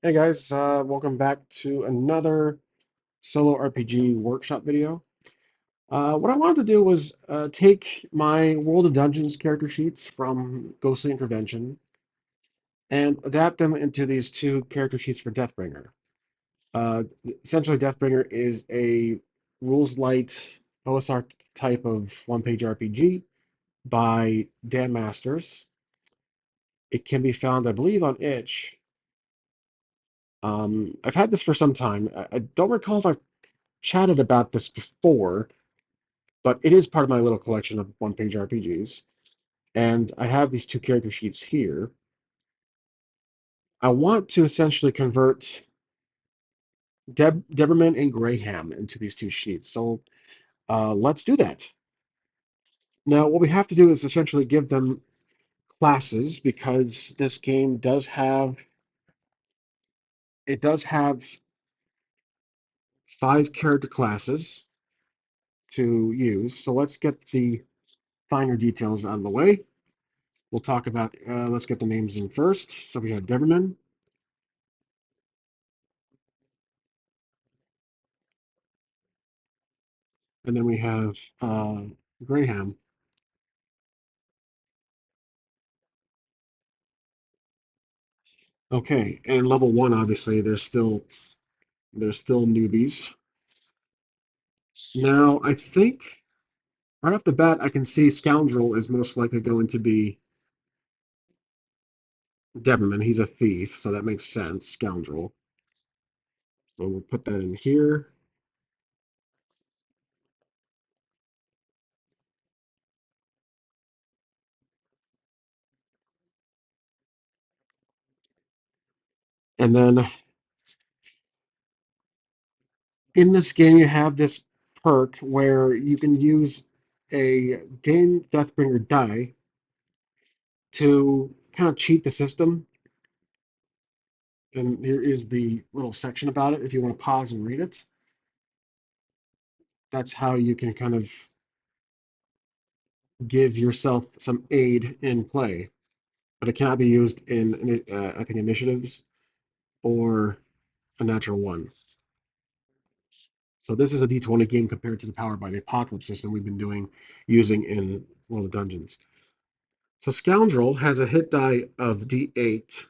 Hey guys, welcome back to another solo RPG workshop video. What I wanted to do was take my World of Dungeons character sheets from Ghostly Intervention and adapt them into these two character sheets for Deathbringer. Uh, Essentially, Deathbringer is a rules-light OSR type of one-page RPG by Dan Masters. It can be found, I believe, on itch. I've had this for some time. I don't recall if I've chatted about this before, but it is part of my little collection of one-page RPGs. And I have these two character sheets here. I want to essentially convert Deberman and Graham into these two sheets. So let's do that. Now, what we have to do is essentially give them classes because this game does have five character classes to use. So let's get the finer details out of the way. We'll talk about, let's get the names in first. So we have Deberman, and then we have Graham. Okay, and level one, obviously, there's still newbies. Now, I think right off the bat, I can see Scoundrel is most likely going to be Deberman. He's a thief, so that makes sense. Scoundrel. So we'll put that in here, and then in this game, you have this perk where you can use a Dane Deathbringer die to kind of cheat the system. And here is the little section about it if you want to pause and read it. That's how you can kind of give yourself some aid in play, but it cannot be used in I think initiatives or a natural one. So this is a D20 game compared to the Powered by the Apocalypse system we've been using in World of Dungeons. So Scoundrel has a hit die of D8,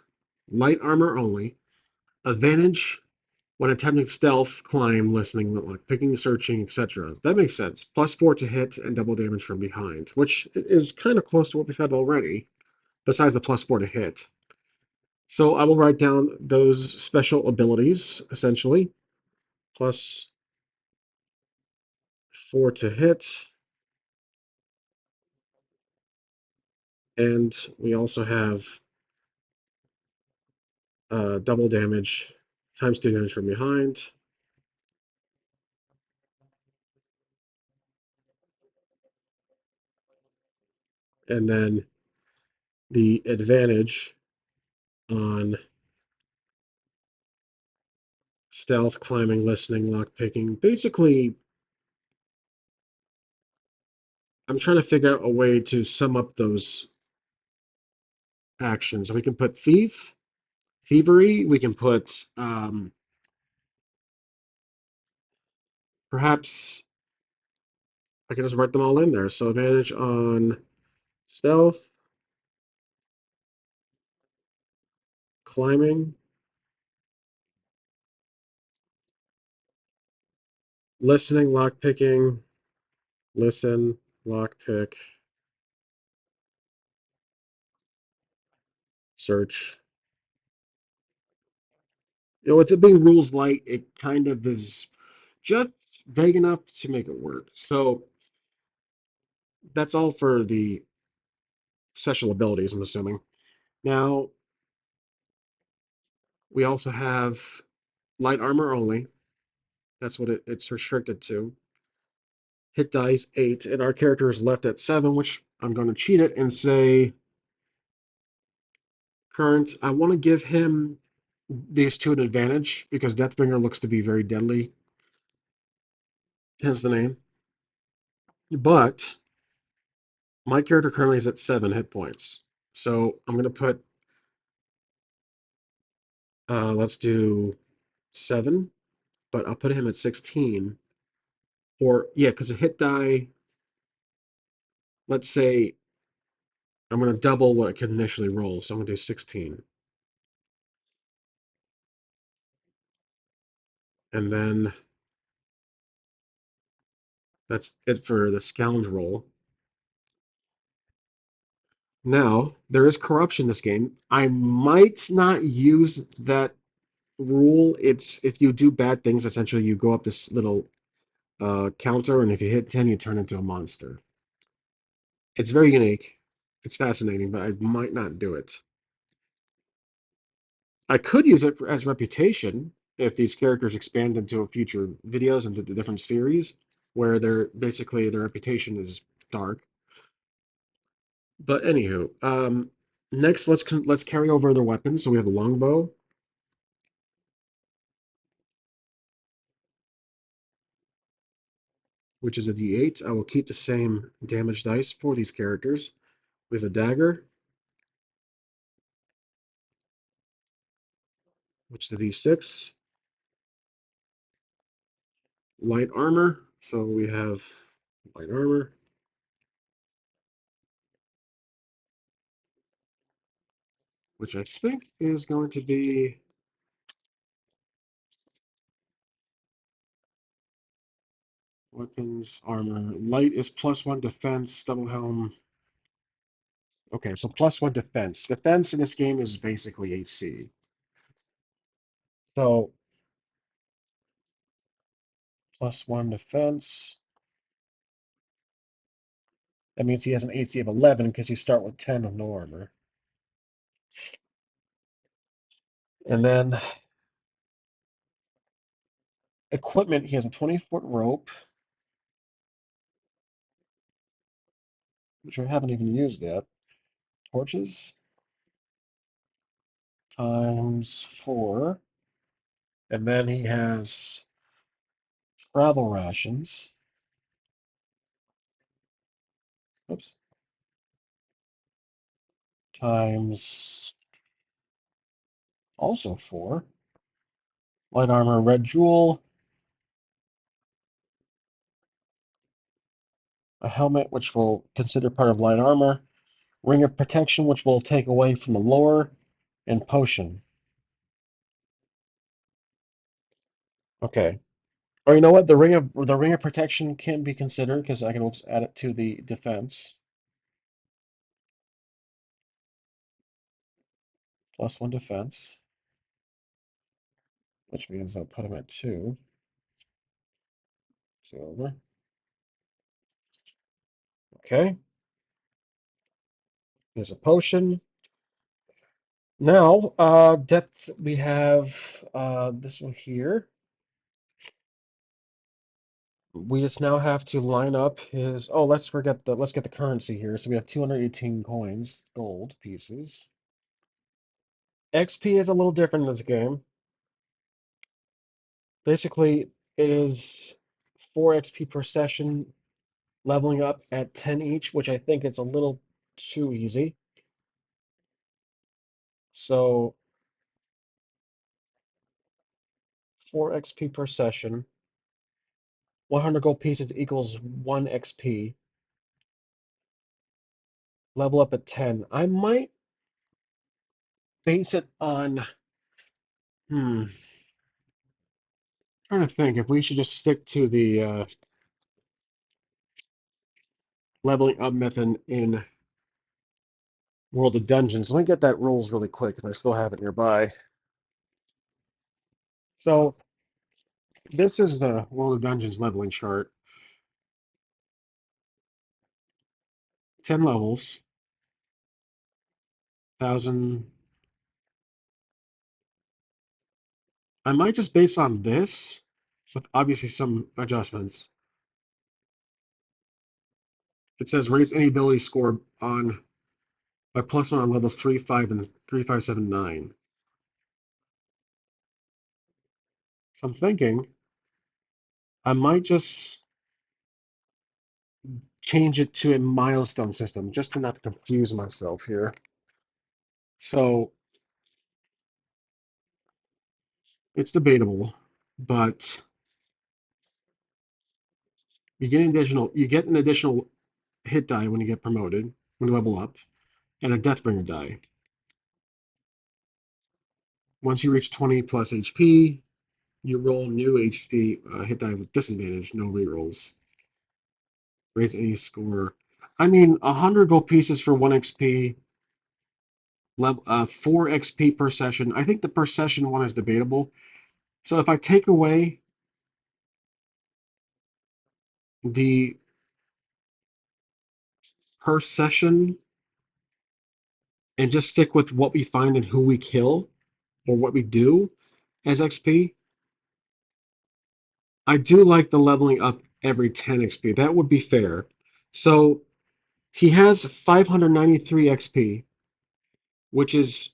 light armor only, advantage when attempting stealth, climb, listening, like picking, searching, etc. That makes sense. Plus four to hit and double damage from behind, which is kind of close to what we've had already, besides the plus four to hit. So I will write down those special abilities, essentially. Plus four to hit. And we also have double damage times two damage from behind. And then the advantage on stealth, climbing, listening, lockpicking. Basically, I'm trying to figure out a way to sum up those actions. So we can put thief, thievery. We can put perhaps I can just write them all in there. So advantage on stealth, climbing, listening, lockpicking, listen, lockpick, search. With it being rules light, it kind of is just vague enough to make it work. So that's all for the special abilities, I'm assuming. Now, we also have light armor only. That's what it's restricted to. Hit dice 8, and our character is left at 7, which I'm going to cheat it and say current. I want to give him these two an advantage because Deathbringer looks to be very deadly, hence the name. But my character currently is at 7 hit points. So I'm going to put Let's do 7, but I'll put him at 16. Or, yeah, because a hit die, let's say I'm going to double what I could initially roll. So I'm going to do 16. And then that's it for the scoundrel. Now, there is corruption in this game. I might not use that rule. It's if you do bad things, essentially you go up this little counter, and if you hit 10, you turn into a monster. It's very unique. It's fascinating, but I might not do it. I could use it as reputation if these characters expand into future videos into the different series where they're basically their reputation is dark. But anywho, next let's carry over their weapons. So we have a longbow, which is a D8. I will keep the same damage dice for these characters. We have a dagger, which is a D6. Light armor. So we have light armor, which I think is going to be weapons, armor. Light is +1 defense, double helm. Okay, so +1 defense. Defense in this game is basically AC. So +1 defense. That means he has an AC of 11 because you start with 10 of no armor. And then equipment, he has a 20-foot rope, which I haven't even used yet. Torches times 4. And then he has travel rations. Oops. Times also 4. Light armor, red jewel, a helmet, which will consider part of light armor, ring of protection, which will take away from the lore, and potion. Okay. Or you know what? The ring of protection can be considered because I can also add it to the defense. +1 defense, which means I'll put him at 2. So over. Okay. There's a potion. Now, depth, we have this one here. We just now have to line up his. Oh, let's get the currency here. So we have 218 coins, gold pieces. XP is a little different in this game. Basically, it is 4 XP per session, leveling up at 10 each, which I think it's a little too easy. So 4 XP per session, 100 gold pieces equals 1 XP. Level up at 10. I might base it on. Hmm. Trying to think if we should just stick to the leveling up method in World of Dungeons. Let me get that rules really quick, and I still have it nearby. So this is the World of Dungeons leveling chart. 10 levels, 1,000. I might just base on this, with obviously some adjustments. It says raise any ability score on by +1 on levels 3, 5, and 3, 5, 7, 9. So I'm thinking I might just change it to a milestone system just to not confuse myself here. So It's debatable, but you get an additional hit die when you get promoted, when you level up, and a Deathbringer die. Once you reach 20 plus HP, you roll new HP hit die with disadvantage, no rerolls. Raise any score. I mean, 100 gold pieces for 1 XP, 4 XP per session. I think the per session one is debatable. So if I take away the per session and just stick with what we find and who we kill or what we do as XP, I do like the leveling up every 10 XP. That would be fair. So he has 593 XP, which is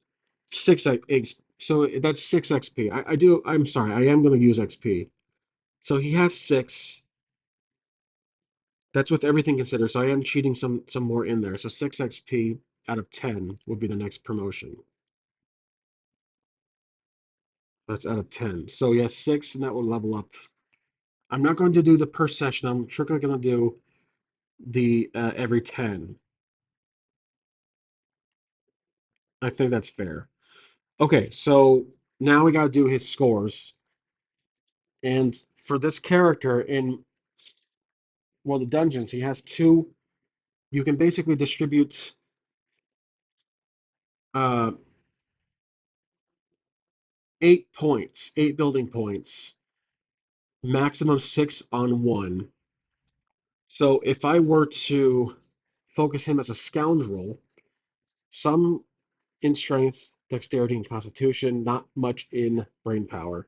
6 X. So that's 6 XP. I'm sorry, I am going to use XP. So he has 6. That's with everything considered. So I am cheating some more in there. So 6 XP out of 10 would be the next promotion. That's out of 10. So yes, 6, and that will level up. I'm not going to do the per session. I'm strictly going to do the every 10. I think that's fair. Okay, so now we got to do his scores. And for this character in, well, the dungeons, he has two. You can basically distribute uh, 8 points, 8 building points, maximum 6 on one. So if I were to focus him as a scoundrel, some in strength, dexterity, and constitution, not much in brain power.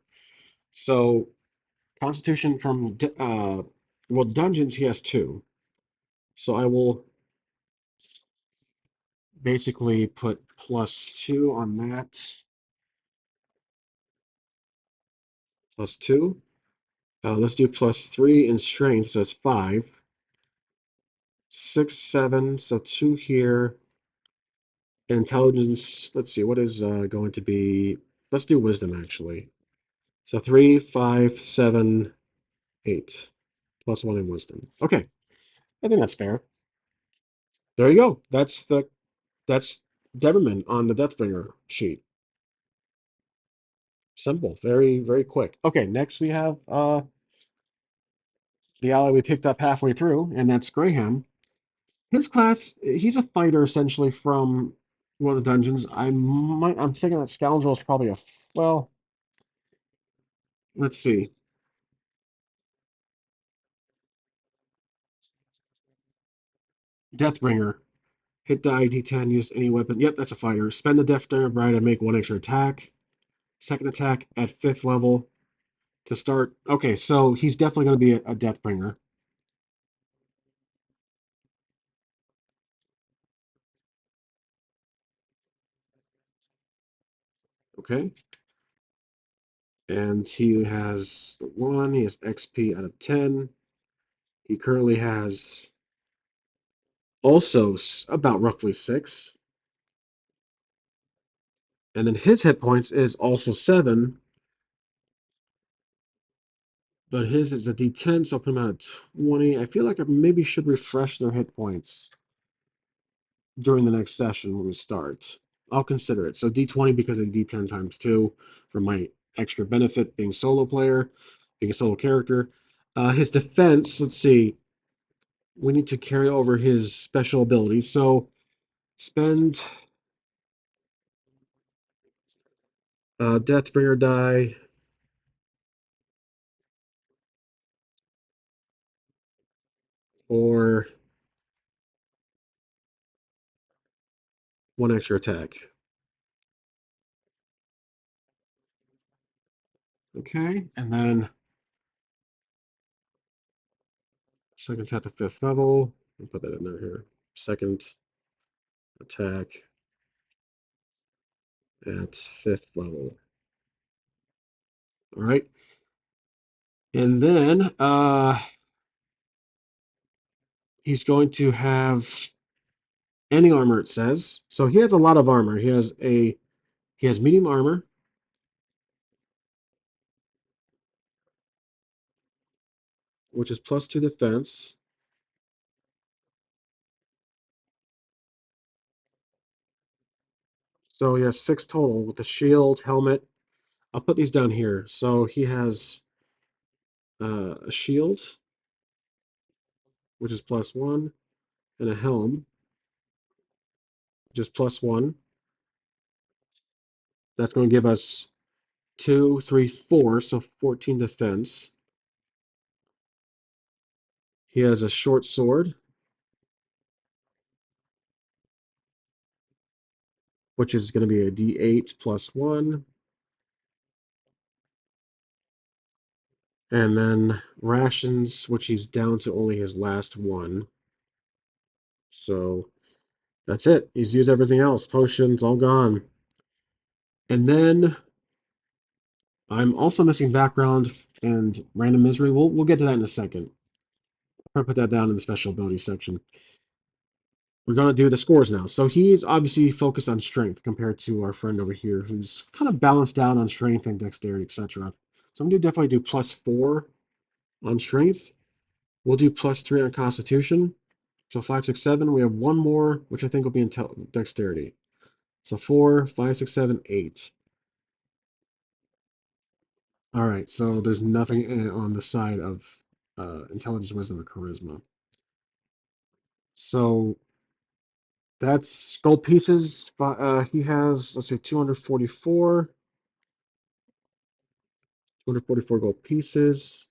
So constitution from well, dungeons he has 2. So I will basically put +2 on that. +2. Let's do +3 in strength, so that's 5. 6, 7, so 2 here. Intelligence, let's see, what is going to be? Let's do wisdom actually. So 3, 5, 7, 8. +1 in wisdom. Okay, I think that's fair. There you go. That's Deverman on the Deathbringer sheet. Simple, very, very quick. Okay, next we have the ally we picked up halfway through, and that's Graham. His class, he's a fighter essentially from one of the dungeons. I'm thinking that Scoundrel is probably well, let's see. Deathbringer. Hit die D10, use any weapon. Yep, that's a fighter. Spend the Deathbringer Bride and make 1 extra attack. Second attack at 5th level to start. Okay, so he's definitely going to be a Deathbringer. Okay. And he has 1, he has XP out of 10. He currently has also about roughly 6. And then his hit points is also 7, but his is a D10, so I'll put him out at 20. I feel like I maybe should refresh their hit points during the next session when we start. I'll consider it. So D20 because of D10 times 2 for my extra benefit being solo player, being a solo character. His defense, let's see, we need to carry over his special abilities. So spend Deathbringer die or 1 extra attack. Okay, and then second attack to 5th level. I'll put that in there here. Second attack at 5th level. All right. And then he's going to have any armor, it says. So he has a lot of armor. He has medium armor, which is +2 defense. So he has 6 total with the shield, helmet. I'll put these down here. So he has a shield, which is +1, and a helm, which is +1. That's going to give us 2, 3, 4, so 14 defense. He has a short sword, which is going to be a D8 +1. And then rations, which he's down to only his last one. So that's it. He's used everything else. Potions, all gone. And then I'm also missing background and random misery. We'll get to that in a second. I'm gonna put that down in the special ability section. We're gonna do the scores now. So he's obviously focused on strength compared to our friend over here, who's kind of balanced out on strength and dexterity, etc. So I'm gonna definitely do +4 on strength. We'll do +3 on constitution. So 5, 6, 7. We have one more, which I think will be in dexterity. So 4, 5, 6, 7, 8. All right. So there's nothing on the side of intelligence, wisdom, or charisma. So that's gold pieces. But he has, let's say, 244 gold pieces,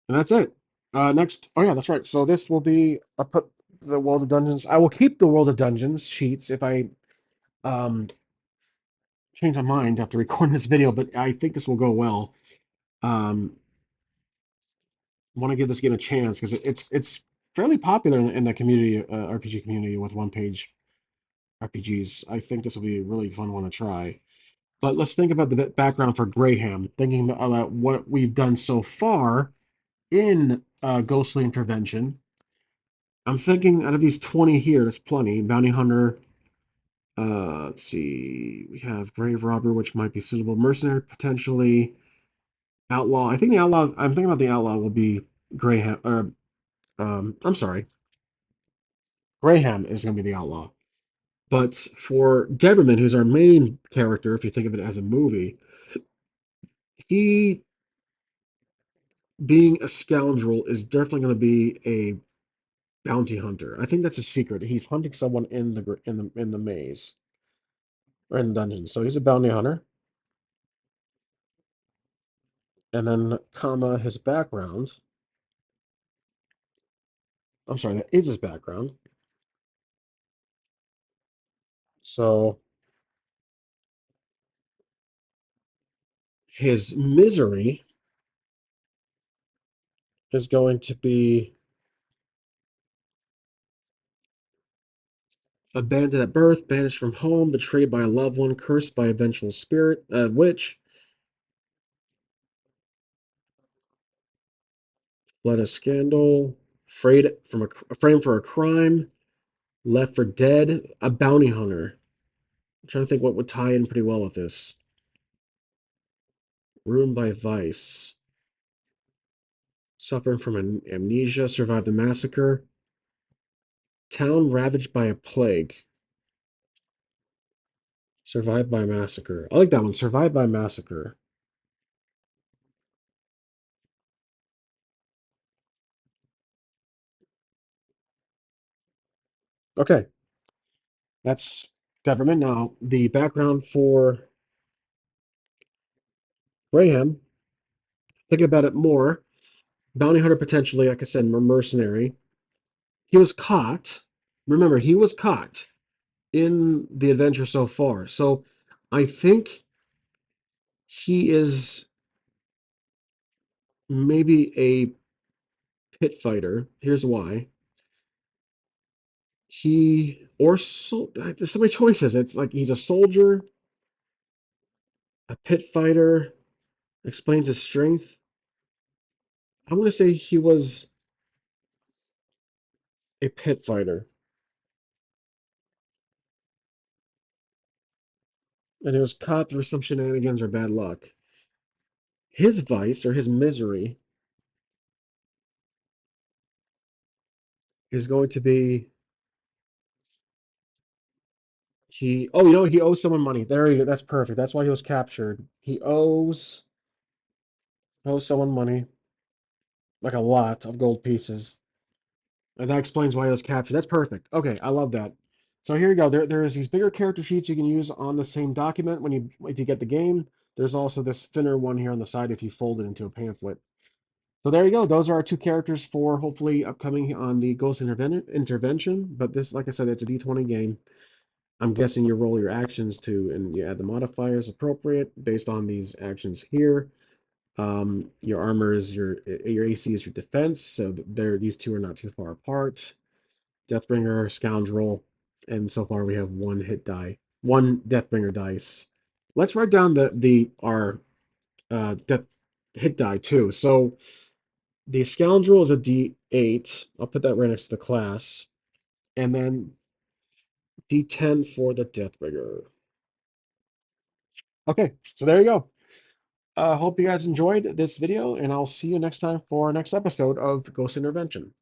and that's it. Next. Oh yeah, that's right. So this will be. I put the World of Dungeons. I will keep the World of Dungeons sheets if I um change my mind after recording this video, but I think this will go well. Um, want to give this game a chance because it's fairly popular in the community, RPG community with one-page RPGs. I think this will be a really fun one to try. But let's think about the background for Graham, thinking about what we've done so far in Ghostly Intervention. I'm thinking out of these 20 here, that's plenty. Bounty Hunter, let's see, we have Grave Robber, which might be suitable. Mercenary, potentially. Outlaw. I think the outlaw. I'm thinking about the outlaw will be Graham. I'm sorry, Graham is going to be the outlaw. But for Deberman, who's our main character, if you think of it as a movie, he being a scoundrel is definitely going to be a bounty hunter. I think that's a secret. He's hunting someone in the maze or in the dungeon. So he's a bounty hunter. And then, comma, his background. I'm sorry, that is his background. So his misery is going to be abandoned at birth, banished from home, betrayed by a loved one, cursed by a vengeful spirit, witch, fled a scandal, framed for a crime, left for dead, a bounty hunter. I'm trying to think what would tie in pretty well with this. Ruined by vice, suffering from amnesia, survived the massacre, town ravaged by a plague, survived by a massacre. I like that one. Survived by a massacre. Okay, that's government. Now the background for Graham. Thinking about it more, bounty hunter potentially, like I said, mercenary. He was caught. Remember, he was caught in the adventure so far. So I think he is maybe a pit fighter. Here's why. There's so many choices. It's like he's a soldier, a pit fighter, explains his strength. I'm going to say he was a pit fighter. And he was caught through some shenanigans or bad luck. His vice or his misery is going to be he owes someone money. There you go. That's perfect. That's why he was captured. He owes someone money, like a lot of gold pieces. And that explains why he was captured. That's perfect. Okay, I love that. So here you go. There's these bigger character sheets you can use on the same document if you get the game. There's also this thinner one here on the side if you fold it into a pamphlet. So there you go. Those are our two characters for hopefully upcoming on the Ghost Intervention. But this, like I said, it's a D20 game. I'm guessing you roll your actions to, and you add the modifiers appropriate based on these actions here. Your armor is your AC is your defense, so these two are not too far apart. Deathbringer, Scoundrel, and so far we have one Deathbringer dice. Let's write down the our death hit die too. So the Scoundrel is a D8. I'll put that right next to the class, and then D10 for the Deathbringer. Okay, so there you go. Hope you guys enjoyed this video, and I'll see you next time for our next episode of Ghost Intervention.